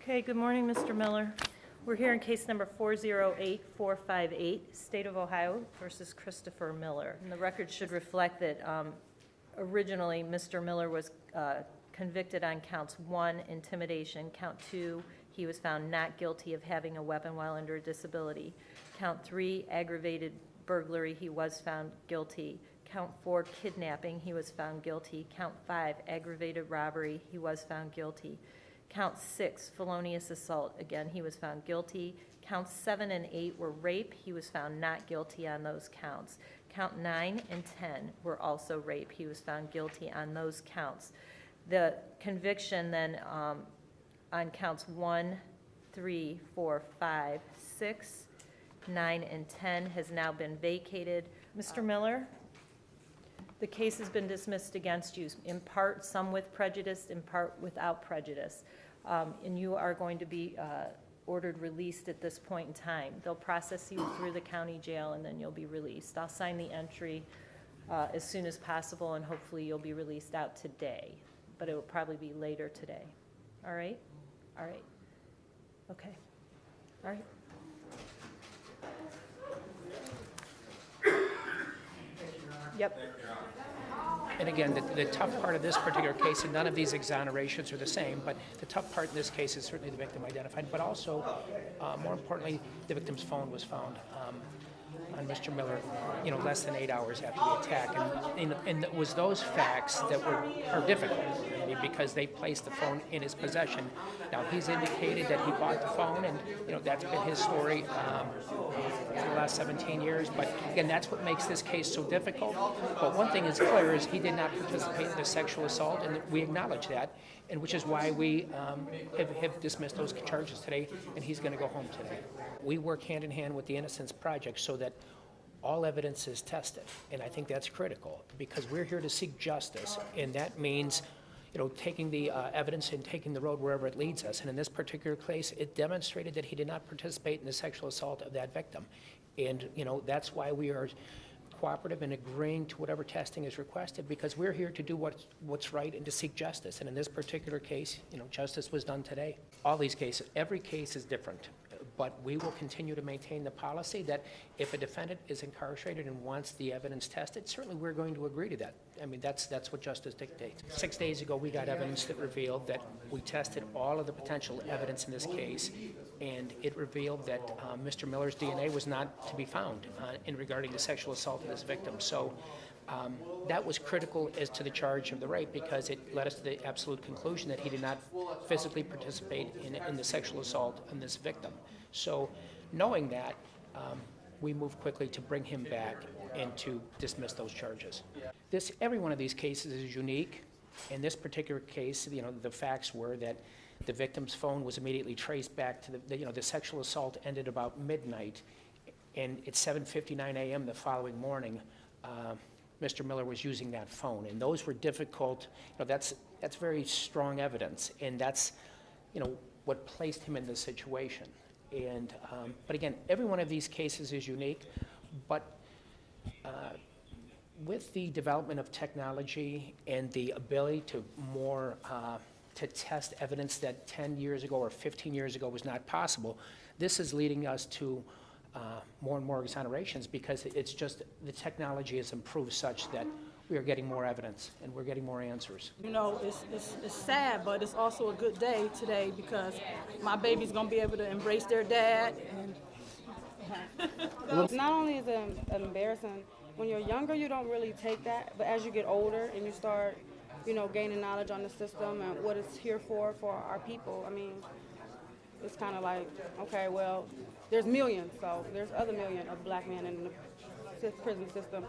Okay, good morning, Mr. Miller. We're here in case number 408458, State of Ohio versus Christopher Miller. And the record should reflect that originally Mr. Miller was convicted on counts 1, intimidation, count 2, he was found not guilty of having a weapon while under a disability, count 3, aggravated burglary, he was found guilty, count 4, kidnapping, he was found guilty, count 5, aggravated robbery, he was found guilty, count 6, felonious assault, again, he was found guilty. Counts 7 and 8 were rape. He was found not guilty on those counts. Count 9 and 10 were also rape. He was found guilty on those counts. The conviction then on counts 1, 3, 4, 5, 6, 9, and 10 has now been vacated. Mr. Miller, the case has been dismissed against you, in part some with prejudice, in part without prejudice. And you are going to be ordered released at this point in time. They'll process you through the county jail and then you'll be released. I'll sign the entry as soon as possible and hopefully you'll be released out today, but it will probably be later today. All right? All right. Okay. All right. Yep. And again, the tough part of this particular case, and none of these exonerations are the same, but the tough part in this case is certainly the victim identified, but also, more importantly, the victim's phone was found on Mr. Miller, less than 8 hours after the attack. And it was those facts that are difficult, because they placed the phone in his possession. Now, he's indicated that he bought the phone, and, that's been his story for the last 17 years. But, again, that's what makes this case so difficult. But one thing is clear is he did not participate in the sexual assault, and we acknowledge that, and which is why we have dismissed those charges today, and he's going to go home today. We work hand in hand with the Innocence Project so that all evidence is tested, and I think that's critical because we're here to seek justice, and that means taking the evidence and taking the road wherever it leads us. And in this particular case, it demonstrated that he did not participate in the sexual assault of that victim. And, that's why we are cooperative and agreeing to whatever testing is requested, because we're here to do what's right and to seek justice. And in this particular case, justice was done today. All these cases, every case is different. But we will continue to maintain the policy that if a defendant is incarcerated and wants the evidence tested, certainly we're going to agree to that. I mean, that's what justice dictates. 6 days ago, we got evidence that revealed that we tested all of the potential evidence in this case, and it revealed that Mr. Miller's DNA was not to be found in regarding the sexual assault of this victim. So that was critical as to the charge of the rape, because it led us to the absolute conclusion that he did not physically participate in the sexual assault on this victim. So knowing that, we moved quickly to bring him back and to dismiss those charges. Every one of these cases is unique. In this particular case, the facts were that the victim's phone was immediately traced back to the sexual assault ended about midnight, and at 7:59 a.m. the following morning, Mr. Miller was using that phone, and those were difficult. That's very strong evidence, and that's what placed him in this situation. And but again, every one of these cases is unique, but with the development of technology and the ability to to test evidence that 10 years ago or 15 years ago was not possible, this is leading us to more and more exonerations, because it's just the technology has improved such that we are getting more evidence and we're getting more answers. It's sad, but it's also a good day today because my baby's gonna be able to embrace their dad. Not only is it embarrassing, when you're younger you don't really take that, but as you get older and you start, gaining knowledge on the system and what it's here for our people, I mean, it's kind of like, okay, well, there's millions, so there's other million of black men in the prison system